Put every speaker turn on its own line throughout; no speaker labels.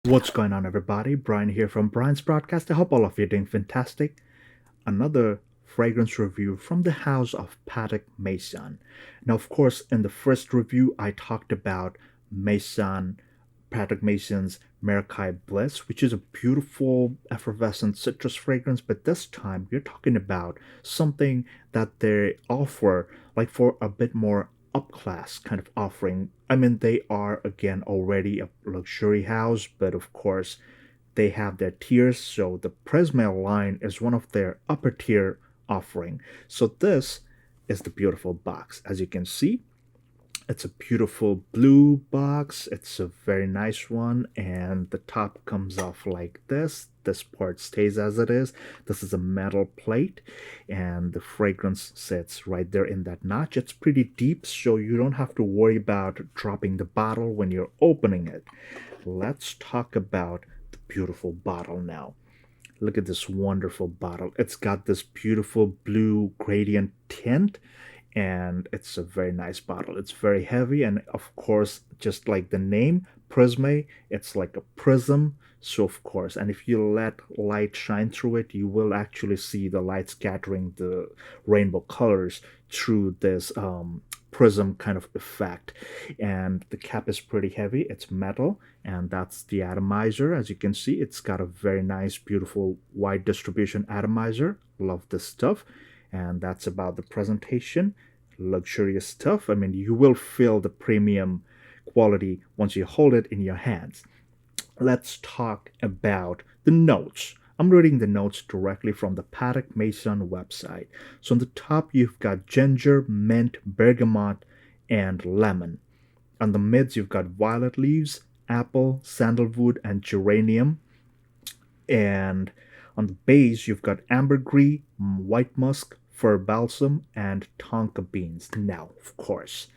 What's going on, everybody? Brian here from Brian's Broadcast. I hope all of you are doing fantastic. Another fragrance review from the house of Patek Maison. Now, of course, in the first review, I talked about Maison, Patek Maison's Mercaille Bliss, which is a beautiful effervescent citrus fragrance. But this time, we're talking about something that they offer, like for a bit more upclass kind of offering. I mean, they are again already a luxury house, but of course, they have their tiers. So the Prismé line is one of their upper tier offering. So this is the beautiful box. As you can see, it's a beautiful blue box. It's a very nice one, and the top comes off like this. This part stays as it is. This is a metal plate, and the fragrance sits right there in that notch. It's pretty deep, so you don't have to worry about dropping the bottle when you're opening it. Let's talk about the beautiful bottle now. Look at this wonderful bottle. It's got this beautiful blue gradient tint, and it's a very nice bottle. It's very heavy, and of course, just like the name Prisme, it's like a prism. So of course, and if you let light shine through it, you will actually see the light scattering the rainbow colors through this prism kind of effect. And the cap is pretty heavy. It's metal, and that's the atomizer. As you can see, it's got a very nice, beautiful wide distribution atomizer. Love this stuff. And that's about the presentation. Luxurious stuff. I mean, you will feel the premium quality once you hold it in your hands. Let's talk about the notes. I'm reading the notes directly from the Patek Maison website. So on the top, you've got ginger, mint, bergamot, and lemon. On the mids, you've got violet leaves, apple, sandalwood, and geranium. And on the base, you've got ambergris, white musk, fir balsam, and tonka beans. Now, of course,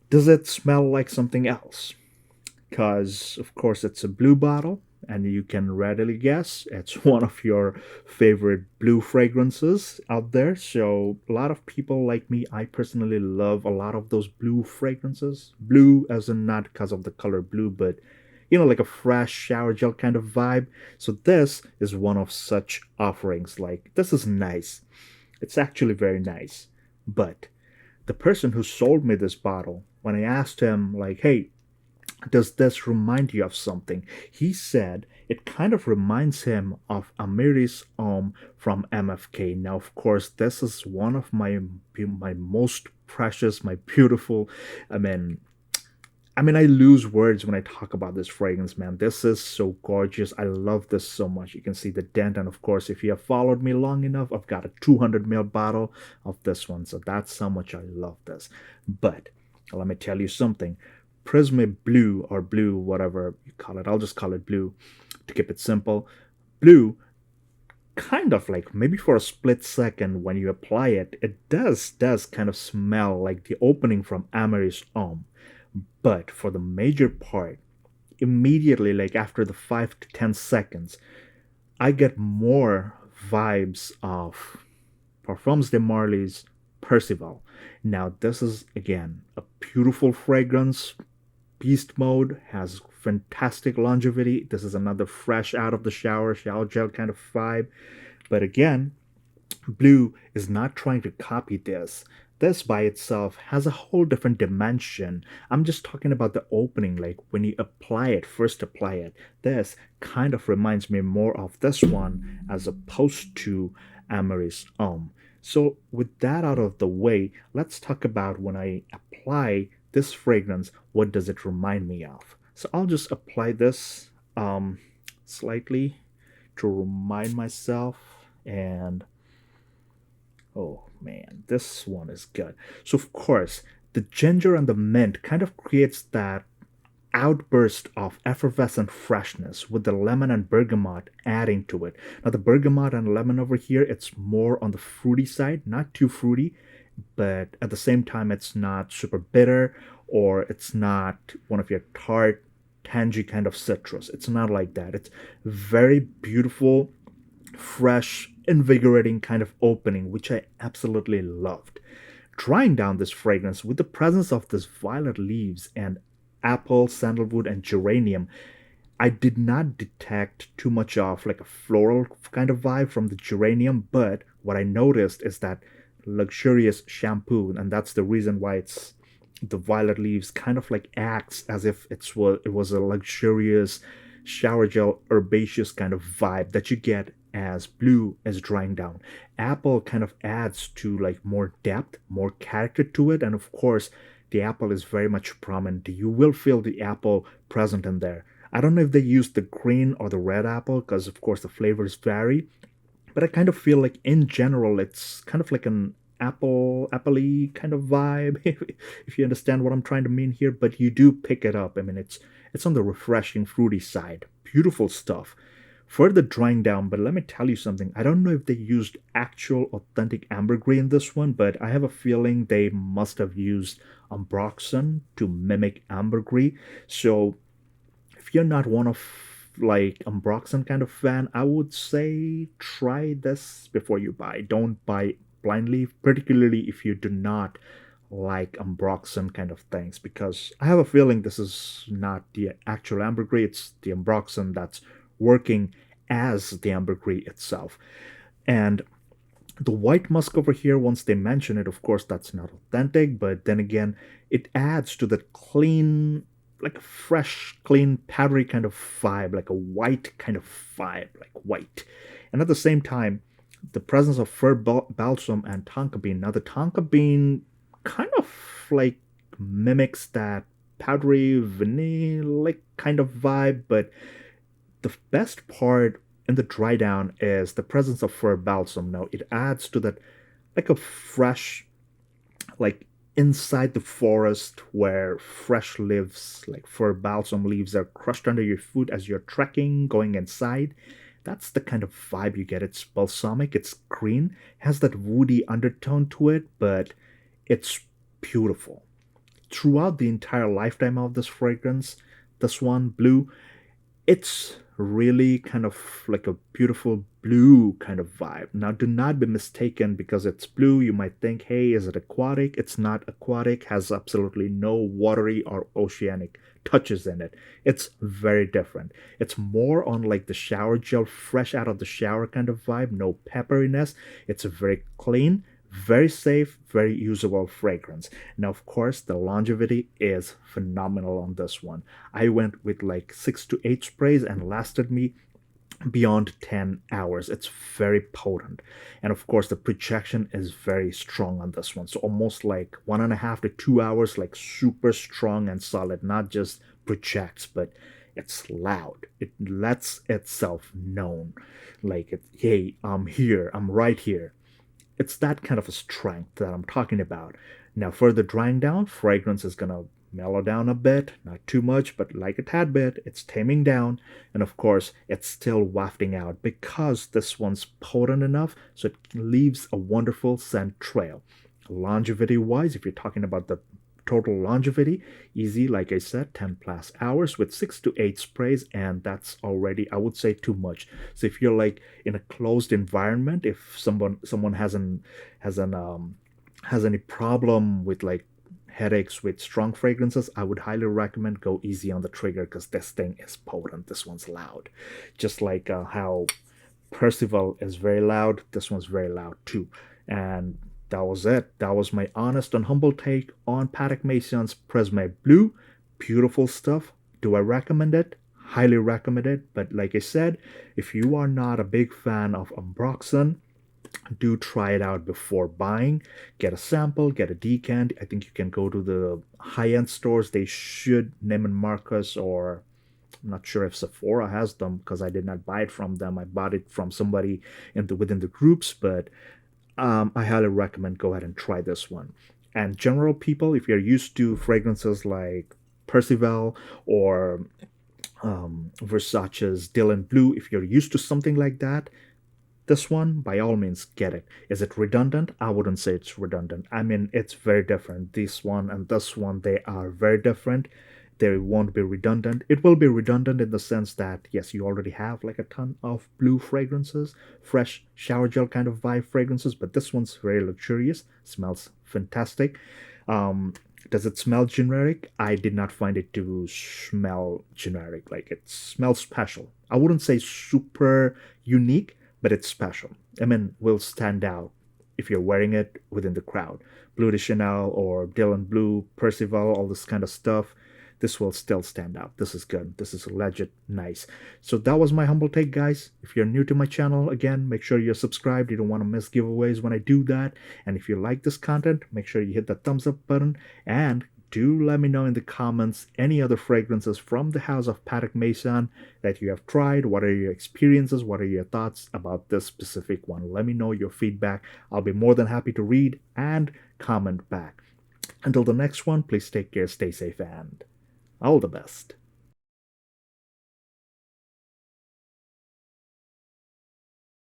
does it smell like something else? Because, of course, it's a blue bottle, and you can readily guess it's one of your favorite blue fragrances out there. So, a lot of people like me, I personally love a lot of those blue fragrances. Blue, as in not because of the color blue, but like a fresh shower gel kind of vibe. So, this is one of such offerings. Like, this is nice. It's actually very nice. But the person who sold me this bottle, when I asked him, like, hey, does this remind you of something? He said it kind of reminds him of Amiris from MFK. Now, of course, this is one of my most precious, my beautiful. I mean, I lose words when I talk about this fragrance, man. This is so gorgeous. I love this so much. You can see the dent, and of course, if you have followed me long enough, I've got a 200 ml bottle of this one. So that's how much I love this. But let me tell you something. Prismé Blue, or blue, whatever you call it, I'll just call it blue to keep it simple. Blue, kind of like maybe for a split second when you apply it, it does kind of smell like the opening from Amaris Homme. But for the major part, immediately, like after the 5 to 10 seconds, I get more vibes of Parfums de Marly's Percival. Now, this is again a beautiful fragrance. Beast mode has fantastic longevity. This is another fresh out of the shower gel kind of vibe. But again, Blue is not trying to copy this. This by itself has a whole different dimension. I'm just talking about the opening, like when you first apply it. This kind of reminds me more of this one as opposed to Amaris Homme. So, with that out of the way, let's talk about when I apply this fragrance, what does it remind me of? So, I'll just apply this slightly to remind myself. And oh man, this one is good. So, of course, the ginger and the mint kind of creates that outburst of effervescent freshness with the lemon and bergamot adding to it. Now, the bergamot and lemon over here, it's more on the fruity side, not too fruity, but at the same time, it's not super bitter or it's not one of your tart, tangy kind of citrus. It's not like that. It's very beautiful, fresh, invigorating kind of opening, which I absolutely loved. Drying down this fragrance with the presence of this violet leaves and apple, sandalwood, and geranium, I did not detect too much of like a floral kind of vibe from the geranium, but what I noticed is that luxurious shampoo, and that's the reason why it's the violet leaves kind of like acts as if it was a luxurious shower gel herbaceous kind of vibe that you get as blue is drying down. Apple kind of adds to like more depth, more character to it, and of course the apple is very much prominent. You will feel the apple present in there. I don't know if they use the green or the red apple because, of course, the flavors vary. But I kind of feel like, in general, it's kind of like an appley kind of vibe, if you understand what I'm trying to mean here. But you do pick it up. I mean, it's on the refreshing, fruity side. Beautiful stuff. Further drying down, but let me tell you something. I don't know if they used actual authentic ambergris in this one, but I have a feeling they must have used ambroxan to mimic ambergris. So if you're not one of like Ambroxan kind of fan, I would say try this before you buy. Don't buy blindly, particularly if you do not like Ambroxan kind of things, because I have a feeling this is not the actual ambergris, it's the Ambroxan that's working as the ambergris itself. And the white musk over here, once they mention it, of course, that's not authentic, but then again, it adds to that clean, like a fresh, clean, powdery kind of vibe, like a white kind of vibe, like white. And at the same time, the presence of fir balsam and tonka bean. Now, the tonka bean kind of like mimics that powdery, vanilla kind of vibe, but the best part in the dry down is the presence of fir balsam. Now, it adds to that like a fresh, like inside the forest where fresh leaves, like fir balsam leaves, are crushed under your foot as you're trekking, going inside. That's the kind of vibe you get. It's balsamic, it's green, has that woody undertone to it, but it's beautiful. Throughout the entire lifetime of this fragrance, this one, Blue, it's really kind of like a beautiful blue kind of vibe. Now, do not be mistaken because it's blue. You might think, hey, is it aquatic? It's not aquatic, has absolutely no watery or oceanic touches in it. It's very different. It's more on like the shower gel, fresh out of the shower kind of vibe, no pepperiness. It's a very clean, very safe, very usable fragrance. Now, of course, the longevity is phenomenal on this one. I went with like 6 to 8 sprays and lasted me beyond 10 hours. It's very potent. And of course, the projection is very strong on this one. So almost like 1.5 to 2 hours, like super strong and solid, not just projects, but it's loud. It lets itself known. Like, hey, I'm here, I'm right here. It's that kind of a strength that I'm talking about. Now, further drying down, fragrance is gonna mellow down a bit, not too much, but like a tad bit. It's taming down, and of course, it's still wafting out because this one's potent enough, so it leaves a wonderful scent trail. Longevity wise, if you're talking about the total longevity, easy, like I said, 10 plus hours with 6 to 8 sprays, and that's already, I would say, too much. So if you're like in a closed environment, if someone has any problem with like headaches with strong fragrances, I would highly recommend go easy on the trigger because this thing is potent. This one's loud, just like how Percival is very loud. This one's very loud too. And that was it. That was my honest and humble take on Patek Maison's Prismé Blue. Beautiful stuff. Do I recommend it? Highly recommend it. But like I said, if you are not a big fan of Ambroxan, do try it out before buying. Get a sample, get a decant. I think you can go to the high-end stores. They should, Neiman Marcus, or I'm not sure if Sephora has them because I did not buy it from them. I bought it from somebody within the groups, but I highly recommend go ahead and try this one. And general people, if you're used to fragrances like Percival or Versace's Dylan Blue, if you're used to something like that, this one, by all means, get it. Is it redundant? I wouldn't say it's redundant. I mean, it's very different. This one and this one, they are very different. They won't be redundant. It will be redundant in the sense that, yes, you already have like a ton of blue fragrances, fresh shower gel kind of vibe fragrances, but this one's very luxurious, smells fantastic. Um, Does it smell generic? I did not find it to smell generic. Like it smells special. I wouldn't say super unique, but it's special. I mean, will stand out if you're wearing it within the crowd. Bleu de Chanel or Dylan Blue, Percival, all this kind of stuff. This will still stand out. This is good. This is legit nice. So that was my humble take, guys. If you're new to my channel, again, make sure you're subscribed. You don't want to miss giveaways when I do that. And if you like this content, make sure you hit that thumbs up button. And do let me know in the comments any other fragrances from the house of Patek Maison that you have tried. What are your experiences? What are your thoughts about this specific one? Let me know your feedback. I'll be more than happy to read and comment back. Until the next one, please take care, stay safe, and all the best.